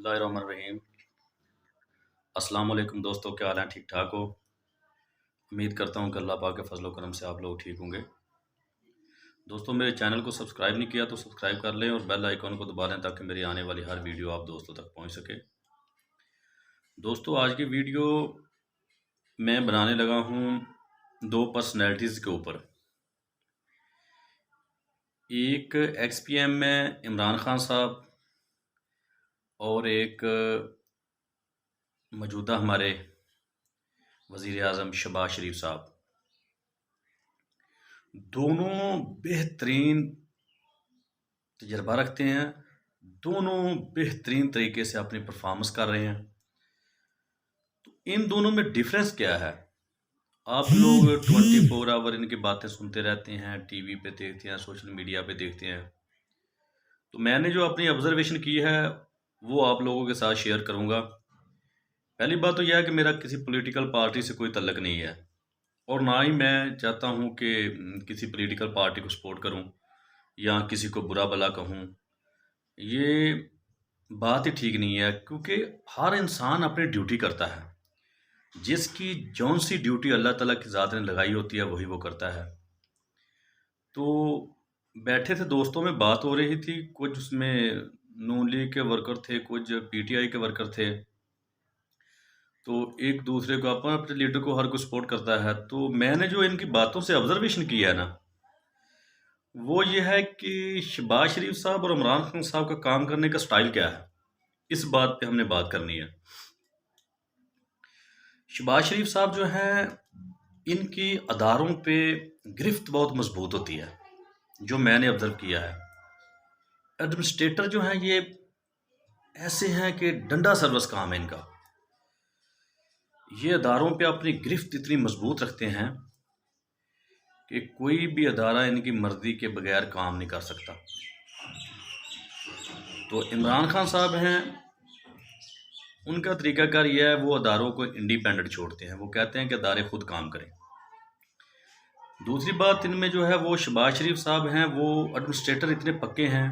बिस्मिल्लाहिर्रहमानिर्रहीम। अस्सलाम वालेकुम दोस्तों, क्या हाल है? ठीक ठाक हो? उम्मीद करता हूँ कि अल्लाह पाक के फजल करम से आप लोग ठीक होंगे। दोस्तों, मेरे चैनल को सब्सक्राइब नहीं किया तो सब्सक्राइब कर लें और बेल आइकॉन को दबा लें ताकि मेरी आने वाली हर वीडियो आप दोस्तों तक पहुँच सके। दोस्तों, आज की वीडियो मैं बनाने लगा हूँ दो पर्सनैलिटीज़ के ऊपर। एक एक्स-पी-एम में इमरान खान साहब और एक मौजूदा हमारे वज़ीर आज़म शहबाज शरीफ साहब। दोनों बेहतरीन तजर्बा रखते हैं, दोनों बेहतरीन तरीके से अपनी परफॉर्मेंस कर रहे हैं। तो इन दोनों में डिफरेंस क्या है? आप लोग 24 आवर इनकी बातें सुनते रहते हैं, टीवी पे देखते हैं, सोशल मीडिया पे देखते हैं। तो मैंने जो अपनी ऑब्जर्वेशन की है वो आप लोगों के साथ शेयर करूंगा। पहली बात तो यह है कि मेरा किसी पॉलिटिकल पार्टी से कोई तल्लक नहीं है और ना ही मैं चाहता हूं कि किसी पॉलिटिकल पार्टी को सपोर्ट करूं या किसी को बुरा भला कहूं। ये बात ही ठीक नहीं है क्योंकि हर इंसान अपनी ड्यूटी करता है। जिसकी जौन सी ड्यूटी अल्लाह ताला की ज़ात ने लगाई होती है वही वो करता है। तो बैठे थे, दोस्तों में बात हो रही थी, कुछ उसमें नून लीग के वर्कर थे, कुछ पीटीआई के वर्कर थे। तो एक दूसरे को अपने अपने लीडर को हर कोई सपोर्ट करता है। तो मैंने जो इनकी बातों से ऑब्जर्वेशन किया है ना, वो ये है कि शहबाज शरीफ साहब और इमरान खान साहब का काम करने का स्टाइल क्या है, इस बात पे हमने बात करनी है। शहबाज शरीफ साहब जो हैं, इनकी अदारों पे गिरफ्त बहुत मजबूत होती है, जो मैंने ऑब्जर्व किया है। एडमिनिस्ट्रेटर जो हैं ये ऐसे हैं कि डंडा सर्विस काम है इनका। ये अदारों पे अपनी गिरफ्त इतनी मजबूत रखते हैं कि कोई भी अदारा इनकी मर्जी के बगैर काम नहीं कर सकता। तो इमरान खान साहब हैं, उनका तरीकाकार यह है, वो अदारों को इंडिपेंडेंट छोड़ते हैं। वो कहते हैं कि अदारे खुद काम करें। दूसरी बात इनमें जो है, वो शहबाज शरीफ साहब हैं, वो एडमिनिस्ट्रेटर इतने पक्के हैं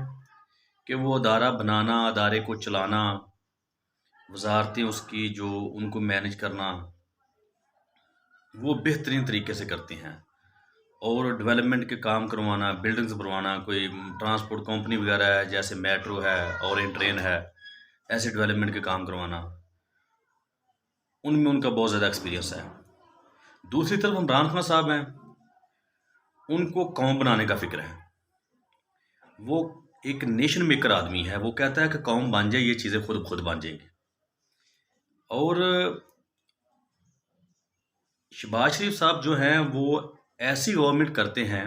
कि वो अदारा बनाना, अदारे को चलाना, वजारतें उसकी जो उनको मैनेज करना, वो बेहतरीन तरीके से करते हैं। और डेवलपमेंट के काम करवाना, बिल्डिंग्स बनवाना, कोई ट्रांसपोर्ट कंपनी वगैरह है जैसे मेट्रो है और ट्रेन है, ऐसे डेवलपमेंट के काम करवाना, उनमें उनका बहुत ज़्यादा एक्सपीरियंस है। दूसरी तरफ इमरान खान साहब हैं, उनको कौम बनाने का फिक्र है। वो एक नेशन मेकर आदमी है। वो कहता है कि कौम बन जाए, ये चीज़ें खुद खुद बन जाएंगी। और शहबाज शरीफ साहब जो हैं, वो ऐसी गवर्नमेंट करते हैं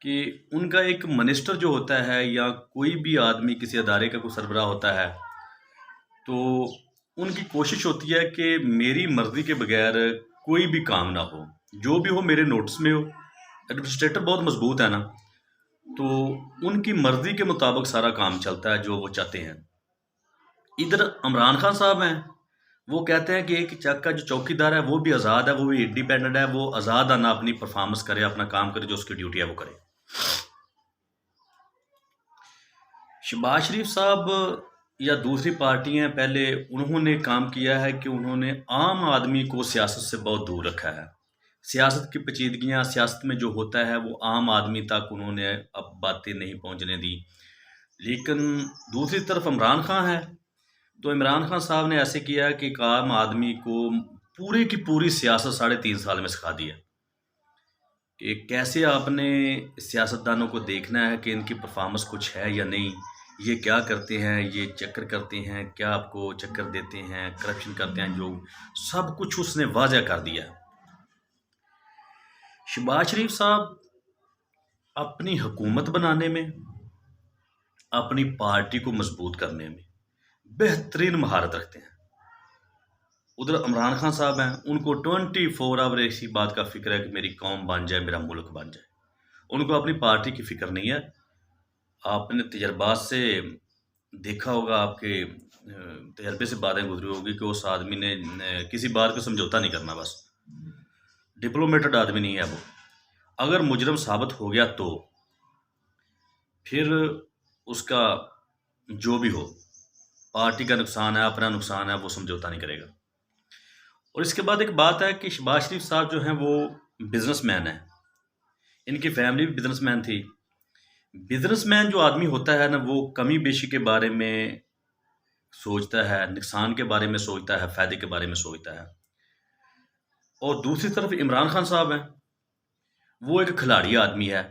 कि उनका एक मिनिस्टर जो होता है या कोई भी आदमी किसी अदारे का कोई सरबराह होता है, तो उनकी कोशिश होती है कि मेरी मर्जी के बगैर कोई भी काम ना हो, जो भी हो मेरे नोटिस में हो। एडमिनिस्ट्रेटर बहुत मजबूत है ना, तो उनकी मर्जी के मुताबिक सारा काम चलता है जो वो चाहते हैं। इधर इमरान खान साहब हैं, वो कहते हैं कि एक चक का जो चौकीदार है वो भी आज़ाद है, वो भी इंडिपेंडेंट है, वो आज़ाद आना अपनी परफॉर्मेंस करे, अपना काम करे, जो उसकी ड्यूटी है वो करे। शहबाज शरीफ साहब या दूसरी पार्टियां, पहले उन्होंने काम किया है कि उन्होंने आम आदमी को सियासत से बहुत दूर रखा है। सियासत की पेचीदगियां, सियासत में जो होता है वो आम आदमी तक उन्होंने अब बातें नहीं पहुंचने दी। लेकिन दूसरी तरफ इमरान खान है, तो इमरान खान साहब ने ऐसे किया है कि एक आम आदमी को पूरी की पूरी सियासत 3.5 साल में सिखा दी है कि कैसे आपने सियासतदानों को देखना है कि इनकी परफॉर्मेंस कुछ है या नहीं, ये क्या करते हैं, ये चक्कर करते हैं, क्या आपको चक्कर देते हैं, करप्शन करते हैं, जो सब कुछ उसने वाज़ह कर दिया है। शहबाज शरीफ साहब अपनी हुकूमत बनाने में, अपनी पार्टी को मजबूत करने में बेहतरीन महारत रखते हैं। उधर इमरान खान साहब हैं, उनको 24 आवर इसी बात का फिक्र है कि मेरी कौम बन जाए, मेरा मुल्क बन जाए। उनको अपनी पार्टी की फिक्र नहीं है। आपने तजर्बात से देखा होगा, आपके तजर्बे से बातें गुजरी होगी कि उस आदमी ने किसी बात को समझौता नहीं करना, बस डिप्लोमेटेड आदमी नहीं है वो। अगर मुजरम साबित हो गया तो फिर उसका जो भी हो पार्टी का नुकसान है, अपना नुकसान है, वो समझौता नहीं करेगा। और इसके बाद एक बात है कि शहबाज शरीफ साहब जो हैं वो बिजनेसमैन हैं, इनकी फैमिली भी बिजनेसमैन थी। बिजनेसमैन जो आदमी होता है ना, वो कमी बेशी के बारे में सोचता है, नुकसान के बारे में सोचता है, फायदे के बारे में सोचता है। और दूसरी तरफ इमरान खान साहब हैं, वो एक खिलाड़ी आदमी है।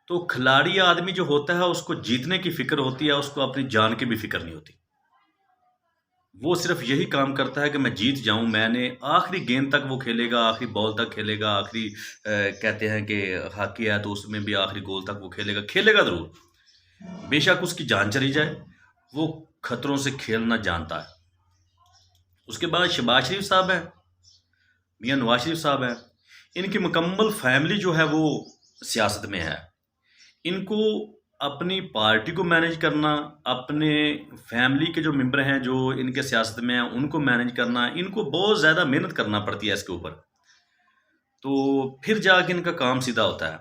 तो खिलाड़ी आदमी जो होता है उसको जीतने की फिक्र होती है, उसको अपनी जान की भी फिक्र नहीं होती। वो सिर्फ यही काम करता है कि मैं जीत जाऊं, मैंने आखिरी गेंद तक वो खेलेगा, आखिरी बॉल तक खेलेगा, आखिरी कहते हैं कि हॉकी है तो उसमें भी आखिरी गोल तक वो खेलेगा, खेलेगा ज़रूर। बेशक उसकी जान चली जाए, वो खतरों से खेलना जानता है। उसके बाद शहबाज शरीफ साहब हैं, मियाँ नवाज शरीफ साहब हैं। इनकी मुकम्मल फैमिली जो है वो सियासत में है। इनको अपनी पार्टी को मैनेज करना, अपने फैमिली के जो मेंबर हैं जो इनके सियासत में हैं उनको मैनेज करना, इनको बहुत ज़्यादा मेहनत करना पड़ती है इसके ऊपर। तो फिर जाके इनका काम सीधा होता है।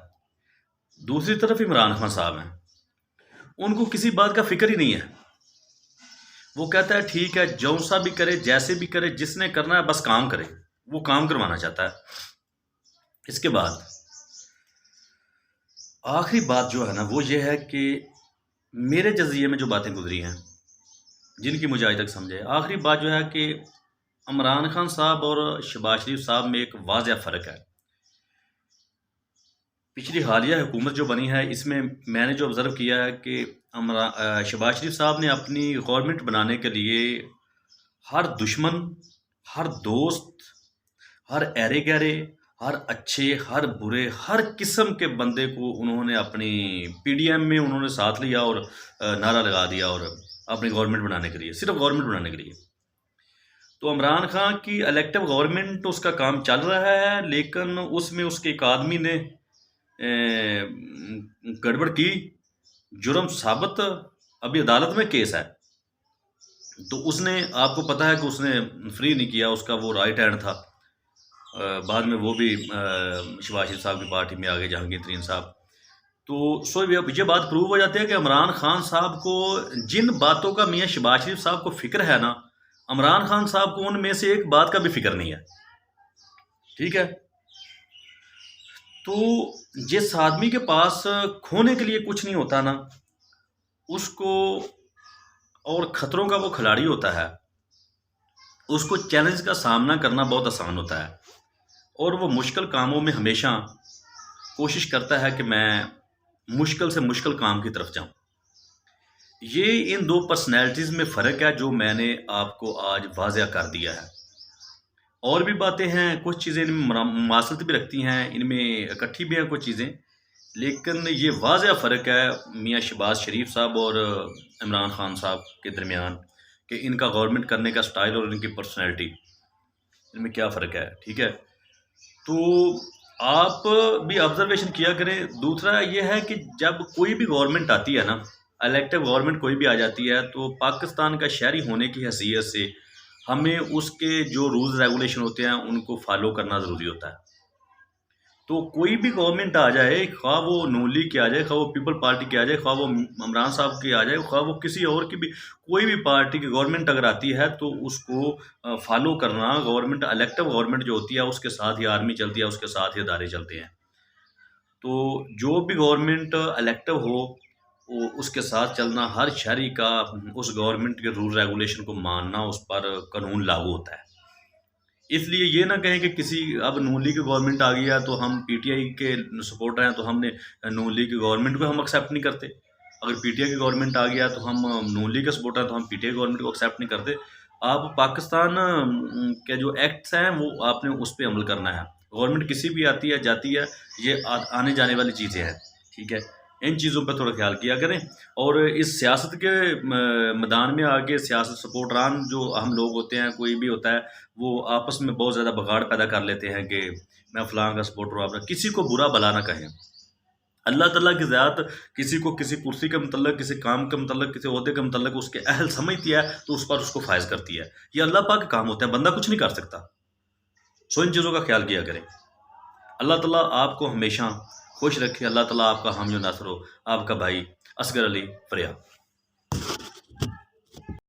दूसरी तरफ इमरान खान साहब हैं, उनको किसी बात का फिक्र ही नहीं है। वो कहता है ठीक है, जो सा भी करे, जैसे भी करे, जिसने करना है बस काम करे, वो काम करवाना चाहता है। इसके बाद आखिरी बात जो है ना वो ये है कि मेरे जज़िये में जो बातें गुजरी हैं, जिनकी मुझे आज तक समझे, आखिरी बात जो है कि इमरान खान साहब और शहबाज शरीफ साहब में एक वाज़ह फ़र्क है। पिछली हालिया हुकूमत जो बनी है इसमें मैंने जो ऑब्ज़र्व किया है कि शहबाज शरीफ साहब ने अपनी गवर्नमेंट बनाने के लिए हर दुश्मन, हर दोस्त, हर ऐरे गहरे, हर अच्छे, हर बुरे, हर किस्म के बंदे को उन्होंने अपनी पीडीएम में उन्होंने साथ लिया और नारा लगा दिया और अपनी गवर्नमेंट बनाने के लिए, सिर्फ गवर्नमेंट बनाने के लिए। तो इमरान खान की इलेक्टिव गवर्नमेंट उसका काम चल रहा है, लेकिन उसमें उसके एक आदमी ने गड़बड़ की, जुर्म साबित, अभी अदालत में केस है। तो उसने, आपको पता है कि उसने फ्री नहीं किया, उसका वो राइट हैंड था। बाद में वो भी शहबाज शरीफ साहब की पार्टी में आ गए, जहांगीर तरीन साहब। तो सो ये बात प्रूव हो जाती है कि इमरान खान साहब को जिन बातों का मियाँ शहबाज शरीफ साहब को फिक्र है ना, इमरान खान साहब को उनमें से एक बात का भी फिक्र नहीं है। ठीक है। तो जिस आदमी के पास खोने के लिए कुछ नहीं होता ना, उसको, और खतरों का वो खिलाड़ी होता है, उसको चैलेंज का सामना करना बहुत आसान होता है। और वो मुश्किल कामों में हमेशा कोशिश करता है कि मैं मुश्किल से मुश्किल काम की तरफ जाऊं। ये इन दो पर्सनैलिटीज़ में फ़र्क है जो मैंने आपको आज वाज़ह कर दिया है। और भी बातें हैं, कुछ चीज़ें इनमें मुमासलत भी रखती हैं, इनमें इकट्ठी भी हैं कुछ चीज़ें, लेकिन ये वाज़ह फ़र्क है मियाँ शहबाज शरीफ साहब और इमरान खान साहब के दरमियान, कि इनका गवर्नमेंट करने का स्टाइल और इनकी पर्सनैलिटी, इनमें क्या फ़र्क है। ठीक है। तो आप भी ऑब्जर्वेशन किया करें। दूसरा ये है कि जब कोई भी गवर्नमेंट आती है ना, इलेक्टिव गवर्नमेंट कोई भी आ जाती है, तो पाकिस्तान का शहरी होने की हैसियत से हमें उसके जो रूल्स रेगुलेशन होते हैं उनको फॉलो करना ज़रूरी होता है। तो कोई भी गवर्नमेंट आ जाए, ख्वाह वो नून लीग की आ जाए, ख्वाह वो पीपल पार्टी की आ जाए, ख्वाह वो इमरान साहब की आ जाए, ख्वाह वो किसी और की भी, कोई भी पार्टी की गवर्नमेंट अगर आती है तो उसको फॉलो करना, गवर्नमेंट इलेक्टिव गवर्नमेंट जो होती है उसके साथ ही आर्मी चलती है, उसके साथ ही अदारे चलते हैं। तो जो भी गवर्नमेंट इलेक्टिव हो उसके साथ चलना, हर शहरी का उस गवर्नमेंट के रूल रेगुलेशन को मानना, उस पर कानून लागू होता है। इसलिए ये ना कहें कि किसी, अब नून लीग की गवर्नमेंट आ गई है तो हम पीटीआई के सपोर्टर हैं तो हमने नून लीग की गवर्नमेंट को हम एक्सेप्ट नहीं करते। अगर पीटीआई की गवर्नमेंट आ गया तो हम नून लीग के सपोर्टर हैं तो हम पीटीआई गवर्नमेंट को एक्सेप्ट नहीं करते। आप पाकिस्तान के जो एक्ट्स हैं वो आपने उस पर अमल करना है। गवर्नमेंट किसी भी आती है जाती है, ये आने जाने वाली चीज़ें हैं। ठीक है। इन चीज़ों पर थोड़ा ख्याल किया करें। और इस सियासत के मैदान में आके सियासत सपोर्टरान जो हम लोग होते हैं, कोई भी होता है, वो आपस में बहुत ज़्यादा बगाड़ पैदा कर लेते हैं कि मैं फ़लाँ का सपोर्टर हूँ, आप किसी को बुरा भला ना कहें। अल्लाह ताला की ज़ात किसी को किसी कुर्सी के मतलब, किसी काम के मतलब, किसी ओहदे के मतलब उसके अहल समझती है तो उस पर उसको फायज करती है। ये अल्लाह पाक का काम होता है, बंदा कुछ नहीं कर सकता। सो इन चीज़ों का ख्याल किया करें। अल्लाह ताला आपको हमेशा खुश रखे। अल्लाह ताला आपका हामी और नासर हो। आपका भाई असगर अली फरियाद।